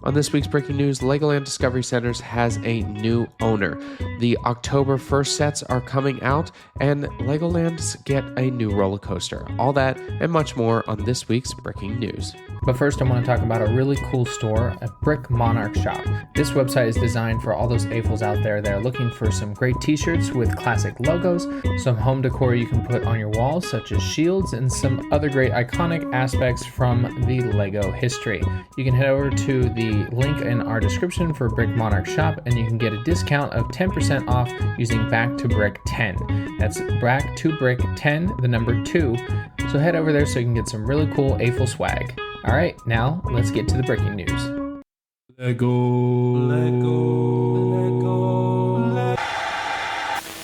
On this week's breaking news, Legoland Discovery Centers has a new owner. The October 1st sets are coming out, and Legoland's get a new roller coaster. All that and much more on this week's breaking news. But first, I want to talk about a really cool store, a Brick Monarch shop. This website is designed for all those AFOLs out there that are looking for some great t-shirts with classic logos, some home decor you can put on your walls, such as shields, and some other great iconic aspects from the LEGO history. You can head over to the link in our description for Brick Monarch shop, and you can get a discount of 10% off using backtobrick10. That's backtobrick10, the number 2. So head over there so you can get some really cool AFOL swag. All right, now let's get to the breaking news.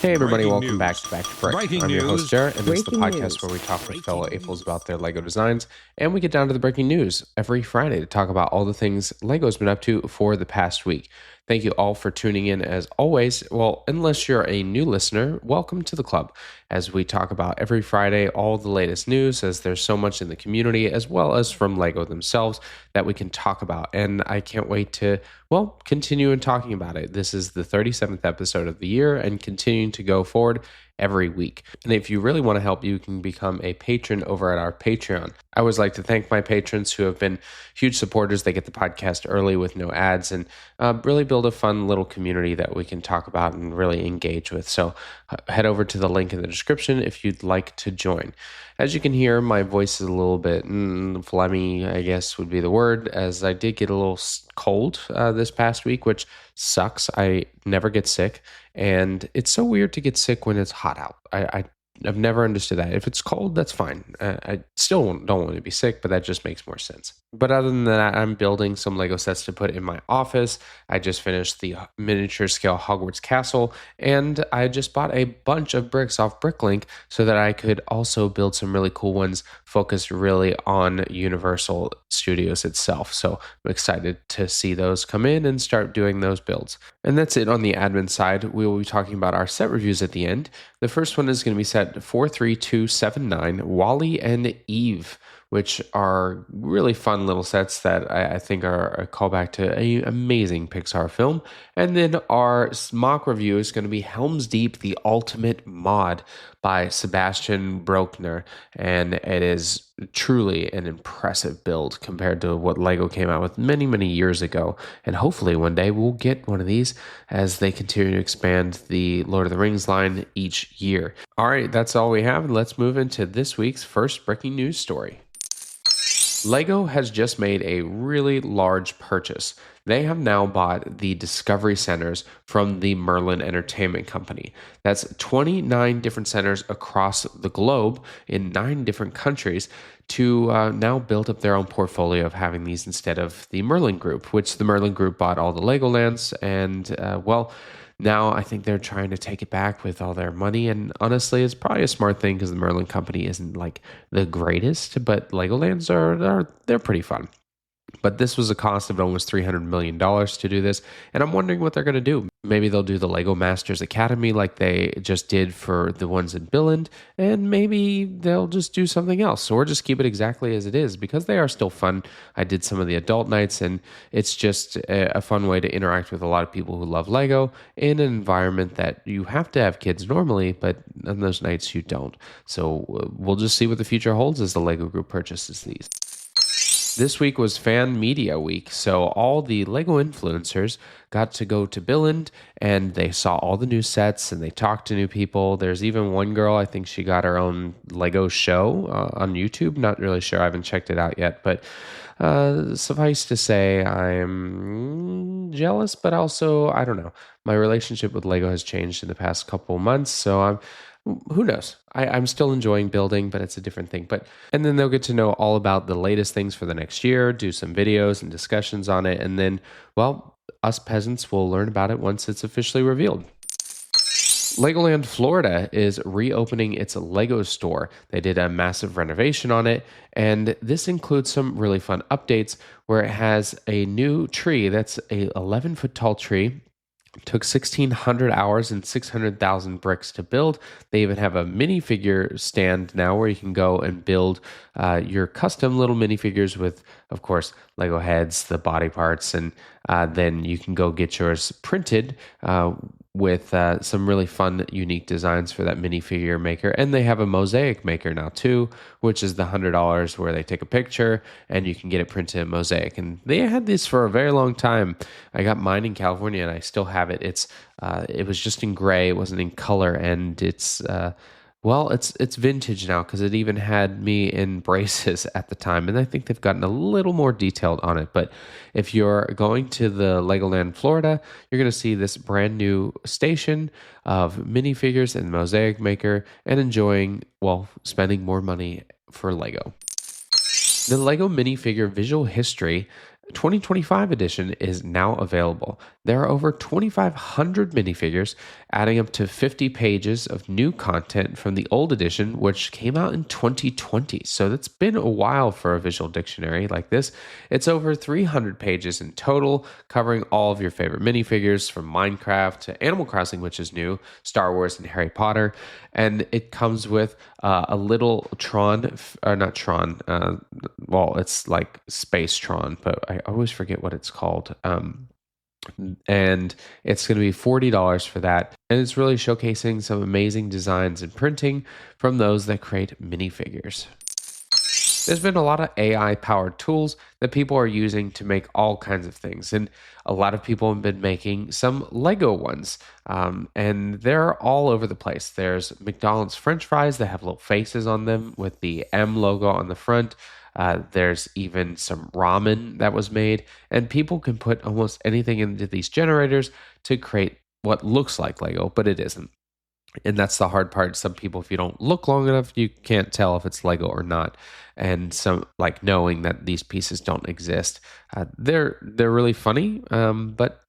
Hey everybody, Breaking welcome news. back to Brick. Breaking I'm your host news. Jarrett, and this is the Breaking podcast news. where we talk with fellow AFOLs about their LEGO designs, and we get down to the breaking news every Friday to talk about all the things LEGO's been up to for the past week. Thank you all for tuning in as always. Well, unless you're a new listener, welcome to the club as we talk about every Friday all the latest news, as there's so much in the community as well as from LEGO themselves that we can talk about. And I can't wait to, well, continue in talking about it. This is the 37th episode of the year and continuing to go forward every week. And if you really want to help, you can become a patron over at our Patreon. I always like to thank my patrons who have been huge supporters. They get the podcast early with no ads and really build a fun little community that we can talk about and really engage with. So head over to the link in the description if you'd like to join. As you can hear, my voice is a little bit phlegmy, I guess would be the word, as I did get a little cold this past week, which sucks. I never get sick, and it's so weird to get sick when it's hot out. I've never understood that. If it's cold, that's fine. I still don't want to be sick, but that just makes more sense. But other than that, I'm building some Lego sets to put in my office. I just finished the miniature scale Hogwarts Castle, and I just bought a bunch of bricks off Bricklink so that I could also build some really cool ones focused really on Universal Studios itself. So I'm excited to see those come in and start doing those builds. And that's it on the admin side. We will be talking about our set reviews at the end. The first one is going to be set 43279, Wally and Eve, which are really fun little sets that I think are a callback to an amazing Pixar film. And then our mock review is going to be Helm's Deep, the Ultimate Mod by Sebastian Brockner. And it is truly an impressive build compared to what LEGO came out with many, many years ago. And hopefully one day we'll get one of these as they continue to expand the Lord of the Rings line each year. All right, that's all we have. And let's move into this week's first breaking news story. LEGO has just made a really large purchase. They have now bought the Discovery Centers from the Merlin Entertainment Company. That's 29 different centers across the globe in 9 different countries to now build up their own portfolio of having these instead of the Merlin Group, which the Merlin Group bought all the Legolands. And, now I think they're trying to take it back with all their money, and honestly, it's probably a smart thing because the Merlin Company isn't like the greatest, but Legolands they're pretty fun. But this was a cost of almost $300 million to do this, and I'm wondering what they're going to do. Maybe they'll do the LEGO Masters Academy like they just did for the ones in Billund, and maybe they'll just do something else, or just keep it exactly as it is, because they are still fun. I did some of the adult nights, and it's just a fun way to interact with a lot of people who love LEGO in an environment that you have to have kids normally, but on those nights you don't. So we'll just see what the future holds as the LEGO Group purchases these. This week was Fan Media Week, so all the LEGO influencers got to go to Billund, and they saw all the new sets, and they talked to new people. There's even one girl, I think she got her own LEGO show on YouTube. Not really sure, I haven't checked it out yet, but suffice to say, I'm jealous, but also, I don't know. My relationship with LEGO has changed in the past couple months, so who knows? I'm still enjoying building, but it's a different thing. And then they'll get to know all about the latest things for the next year, do some videos and discussions on it, and then, well, us peasants will learn about it once it's officially revealed. Legoland Florida is reopening its LEGO store. They did a massive renovation on it, and this includes some really fun updates where it has a new tree that's a 11-foot tall tree Took 1,600 hours and 600,000 bricks to build. They even have a minifigure stand now where you can go and build your custom little minifigures with, of course, Lego heads, the body parts, and then you can go get yours printed with some really fun, unique designs for that minifigure maker. And they have a mosaic maker now too, which is the $100 where they take a picture and you can get it printed in mosaic. And they had this for a very long time. I got mine in California and I still have it. It was just in gray, it wasn't in color, and it's vintage now because it even had me in braces at the time, and I think they've gotten a little more detailed on it. But if you're going to the Legoland Florida, you're going to see this brand new station of minifigures and Mosaic Maker and spending more money for Lego. The Lego Minifigure Visual History 2025 edition is now available. There are over 2,500 minifigures, adding up to 50 pages of new content from the old edition, which came out in 2020. So that's been a while for a visual dictionary like this. It's over 300 pages in total, covering all of your favorite minifigures from Minecraft to Animal Crossing, which is new, Star Wars, and Harry Potter. And it comes with a little it's like Space Tron, but I always forget what it's called. And it's going to be $40 for that. And it's really showcasing some amazing designs and printing from those that create minifigures. There's been a lot of AI powered tools that people are using to make all kinds of things. And a lot of people have been making some Lego ones. And they're all over the place. There's McDonald's French fries that have little faces on them with the M logo on the front. There's even some ramen that was made. And people can put almost anything into these generators to create what looks like Lego, but it isn't. And that's the hard part. Some people, if you don't look long enough, you can't tell if it's Lego or not. And some, like, knowing that these pieces don't exist, they're really funny. But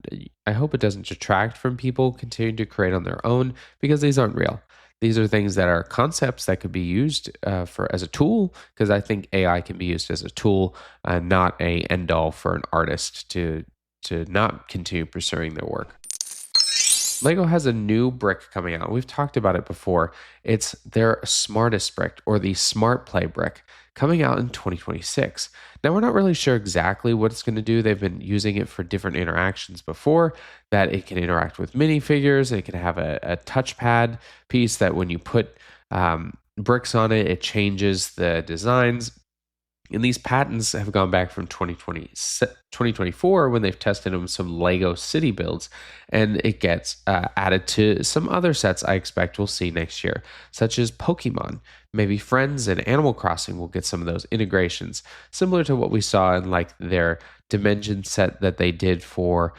I hope it doesn't detract from people continuing to create on their own, because these aren't real. These are things that are concepts that could be used as a tool, because I think AI can be used as a tool, not a end all for an artist to not continue pursuing their work. Lego has a new brick coming out. We've talked about it before. It's their smartest brick, or the Smart Play brick, coming out in 2026. Now, we're not really sure exactly what it's going to do. They've been using it for different interactions before, that it can interact with minifigures. It can have a touchpad piece that when you put bricks on it, it changes the designs. And these patents have gone back from 2024 when they've tested them with some Lego city builds, and it gets added to some other sets I expect we'll see next year, such as Pokémon. Maybe Friends and Animal Crossing will get some of those integrations, similar to what we saw in like their Dimension set that they did for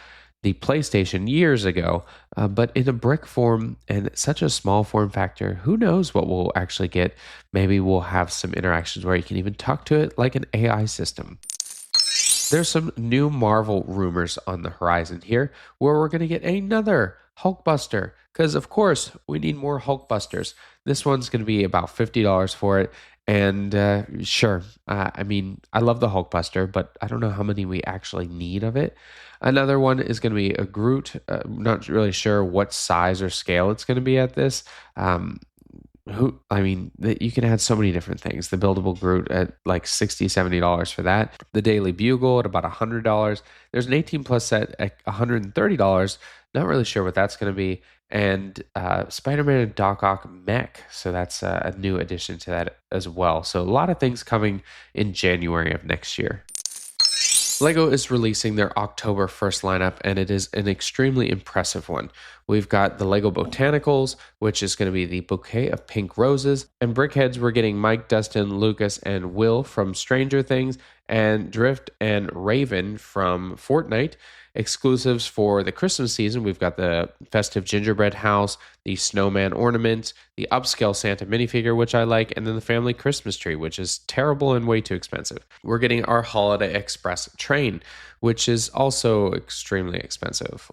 the PlayStation years ago, but in a brick form and such a small form factor. Who knows what we'll actually get? Maybe we'll have some interactions where you can even talk to it like an AI system. There's some new Marvel rumors on the horizon here, where we're going to get another Hulkbuster, because of course we need more Hulkbusters. This one's going to be about $50 for it. And sure, I mean, I love the Hulkbuster, but I don't know how many we actually need of it. Another one is going to be a Groot. Not really sure what size or scale it's going to be at this. You can add so many different things. The buildable Groot at like $60, $70 for that. The Daily Bugle at about $100. There's an 18 plus set at $130. Not really sure what that's going to be. And Spider-Man and Doc Ock mech. So that's a new addition to that as well. So a lot of things coming in January of next year. Lego is releasing their October 1st lineup, and it is an extremely impressive one. We've got the Lego Botanicals, which is going to be the bouquet of pink roses. And Brickheads, we're getting Mike, Dustin, Lucas, and Will from Stranger Things, and Drift and Raven from Fortnite. Exclusives for the Christmas season, we've got the festive gingerbread house, the snowman ornament, the upscale Santa minifigure, which I like, and then the family Christmas tree, which is terrible and way too expensive. We're getting our Holiday Express train, which is also extremely expensive.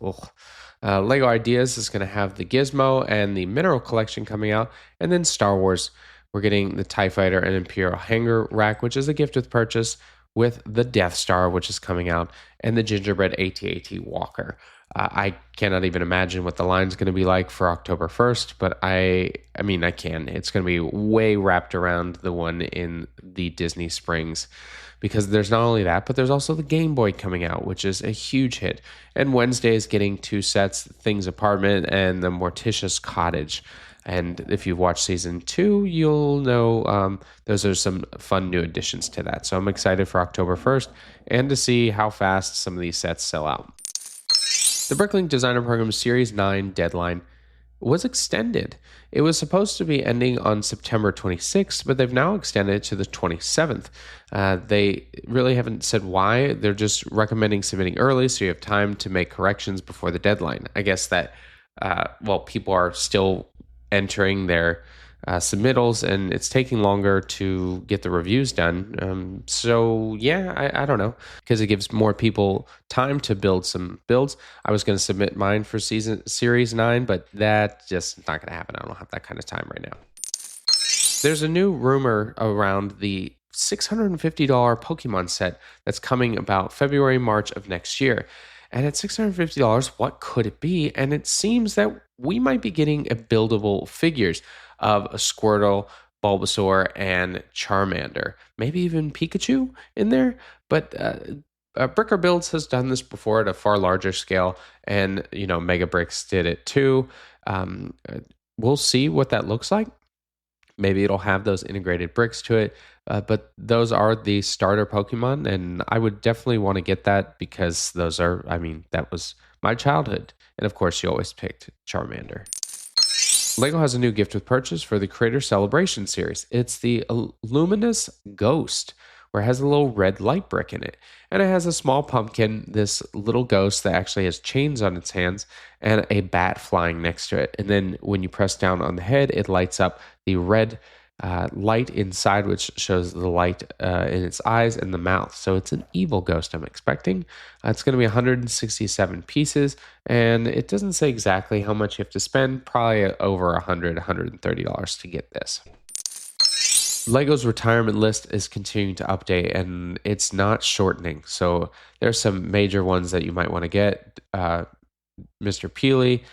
Lego Ideas is going to have the Gizmo and the Mineral Collection coming out, and then Star Wars, we're getting the TIE Fighter and Imperial Hanger Rack, which is a gift with purchase. with the Death Star, which is coming out, and the Gingerbread AT-AT Walker. I cannot even imagine what the line's going to be like for October 1st, but I mean, I can. It's going to be way wrapped around the one in the Disney Springs, because there's not only that, but there's also the Game Boy coming out, which is a huge hit. And Wednesday is getting two sets, Things Apartment and the Morticia's Cottage. And if you've watched season 2, you'll know those are some fun new additions to that. So I'm excited for October 1st and to see how fast some of these sets sell out. The Bricklink Designer Program Series 9 deadline was extended. It was supposed to be ending on September 26th, but they've now extended it to the 27th. They really haven't said why. They're just recommending submitting early so you have time to make corrections before the deadline. I guess that, people are still entering their submittals, and it's taking longer to get the reviews done. I don't know, because it gives more people time to build some builds. I was going to submit mine for Series 9, but that just not going to happen. I don't have that kind of time right now. There's a new rumor around the $650 Pokemon set that's coming about February, March of next year. And at $650, what could it be? And it seems that we might be getting a buildable figures of a Squirtle, Bulbasaur, and Charmander. Maybe even Pikachu in there. But Bricker Builds has done this before at a far larger scale. And, Mega Bricks did it too. We'll see what that looks like. Maybe it'll have those integrated bricks to it. But those are the starter Pokemon, and I would definitely want to get that because that was my childhood. And of course, you always picked Charmander. LEGO has a new gift with purchase for the Creator Celebration series. It's the Luminous Ghost, where it has a little red light brick in it. And it has a small pumpkin, this little ghost that actually has chains on its hands, and a bat flying next to it. And then when you press down on the head, it lights up the red light inside, which shows the light in its eyes and the mouth. So it's an evil ghost, I'm expecting. It's going to be 167 pieces, and it doesn't say exactly how much you have to spend, probably over $130 to get this. LEGO's retirement list is continuing to update, and it's not shortening. So there's some major ones that you might want to get. Mr. Peely,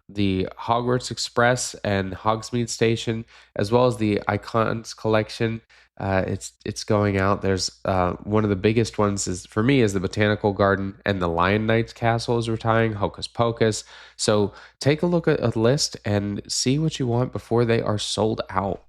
the Hogwarts Express and Hogsmeade Station, as well as the Icons Collection. It's going out. There's one of the biggest ones is the Botanical Garden, and the Lion Knight's Castle is retiring, Hocus Pocus. So take a look at a list and see what you want before they are sold out.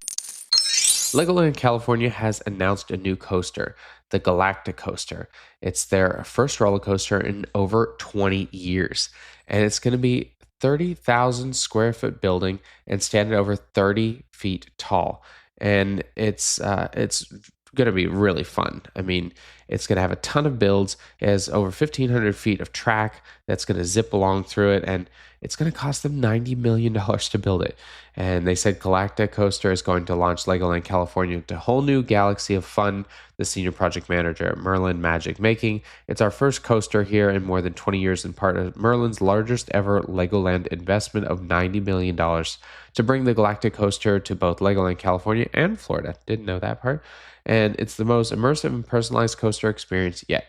LEGOLAND California has announced a new coaster, the Galactic Coaster. It's their first roller coaster in over 20 years, and it's going to be 30,000 square foot building and stand at over 30 feet tall. And it's going to be really fun. I mean, it's going to have a ton of builds. It has over 1,500 feet of track that's going to zip along through it, and it's going to cost them $90 million to build it. And they said Galactic Coaster is going to launch LEGOLAND California into a whole new galaxy of fun, the senior project manager at Merlin Magic making. It's our first coaster here in more than 20 years and part of Merlin's largest ever LEGOLAND investment of $90 million to bring the Galactic Coaster to both LEGOLAND California and Florida. Didn't know that part. And it's the most immersive and personalized coaster experience yet.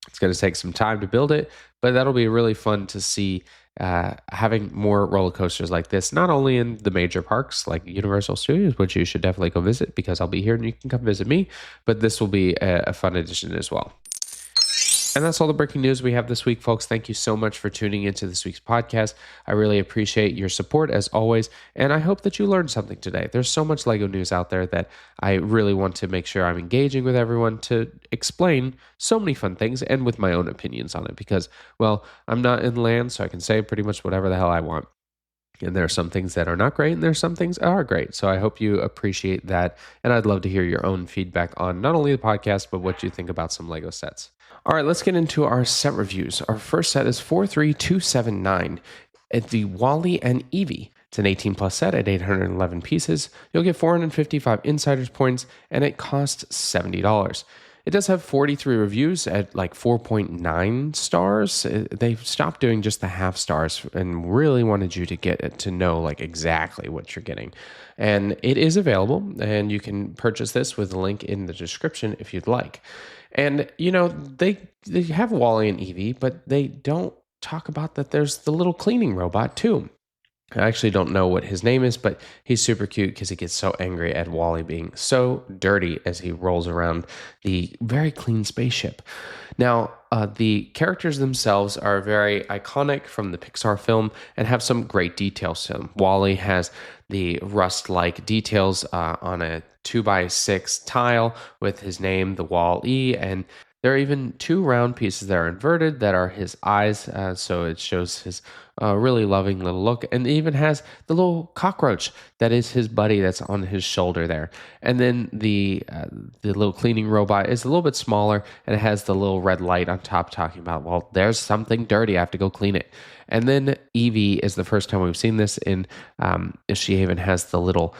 It's going to take some time to build it, but that'll be really fun to see having more roller coasters like this, not only in the major parks like Universal Studios, which you should definitely go visit because I'll be here and you can come visit me, but this will be a fun addition as well. And that's all the breaking news we have this week, folks. Thank you so much for tuning into this week's podcast. I really appreciate your support as always, and I hope that you learned something today. There's so much LEGO news out there that I really want to make sure I'm engaging with everyone to explain so many fun things and with my own opinions on it because, well, I'm not in land, so I can say pretty much whatever the hell I want. And there are some things that are not great, and there are some things that are great. So I hope you appreciate that. And I'd love to hear your own feedback on not only the podcast, but what you think about some LEGO sets. All right, let's get into our set reviews. Our first set is 43279 at the Wally and Eevee. It's an 18 plus set at 811 pieces. You'll get 455 insiders points, and it costs $70. It does have 43 reviews at like 4.9 stars. They've stopped doing just the half stars and really wanted you to get it to know like exactly what you're getting. And it is available, and you can purchase this with a link in the description if you'd like. And they have Wally and Evie, but they don't talk about that there's the little cleaning robot too. I actually don't know what his name is, but he's super cute because he gets so angry at Wally being so dirty as he rolls around the very clean spaceship. Now, the characters themselves are very iconic from the Pixar film and have some great details to them. Wally has the rust-like details on a 2x6 tile with his name, the Wall-E, and there are even two round pieces that are inverted that are his eyes, so it shows his really loving little look. And it even has the little cockroach that is his buddy that's on his shoulder there. And then the little cleaning robot is a little bit smaller, and it has the little red light on top talking about, well, there's something dirty, I have to go clean it. And then Evie is the first time we've seen this in, she even has the little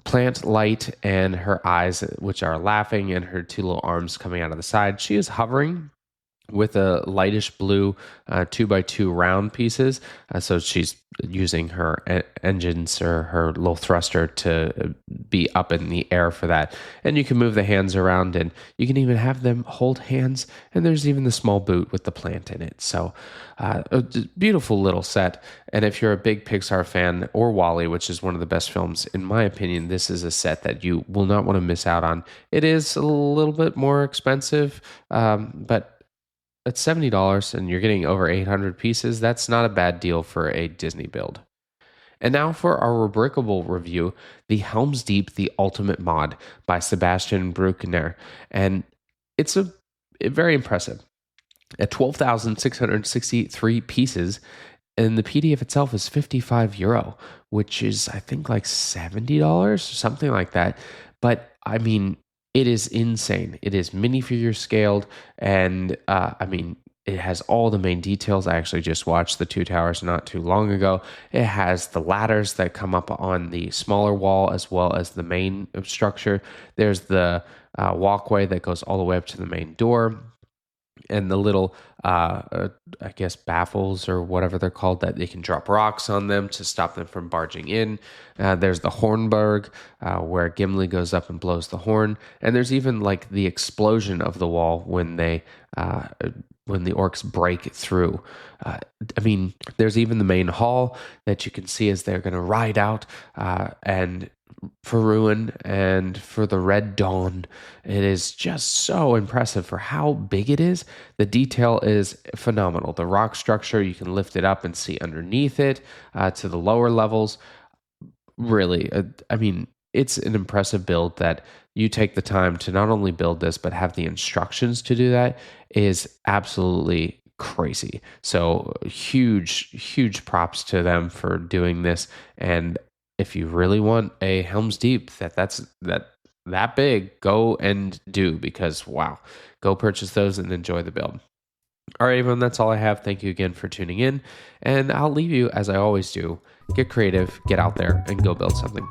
plant light and her eyes, which are laughing, and her two little arms coming out of the side. She is hovering with a lightish blue 2x2 round pieces. So she's using her engines or her little thruster to be up in the air for that. And you can move the hands around, and you can even have them hold hands. And there's even the small boot with the plant in it. So a beautiful little set. And if you're a big Pixar fan, or Wall-E, which is one of the best films, in my opinion, this is a set that you will not want to miss out on. It is a little bit more expensive, but at $70 and you're getting over 800 pieces, that's not a bad deal for a Disney build. And now for our rubricable review, the Helm's Deep, the Ultimate Mod by Sebastian Bruckner. And it's very impressive. At 12,663 pieces, and the PDF itself is €55, which is, I think, like $70, something like that. But I mean, it is insane. It is minifigure scaled, and it has all the main details. I actually just watched the Two Towers not too long ago. It has the ladders that come up on the smaller wall as well as the main structure. There's the walkway that goes all the way up to the main door, and the little, I guess, baffles or whatever they're called, that they can drop rocks on them to stop them from barging in. There's the Hornburg, where Gimli goes up and blows the horn. And there's even like the explosion of the wall when when the orcs break through. There's even the main hall that you can see as they're going to ride out, and for Ruin and for the Red Dawn. It is just so impressive for how big it is. The detail is phenomenal. The rock structure, you can lift it up and see underneath it to the lower levels. Really, it's an impressive build that you take the time to not only build this, but have the instructions to do that is absolutely crazy. So huge props to them for doing this. And if you really want a Helm's Deep that's that big, go and do, because wow, go purchase those and enjoy the build. All right, everyone, that's all I have. Thank you again for tuning in, and I'll leave you as I always do. Get creative, get out there, and go build something.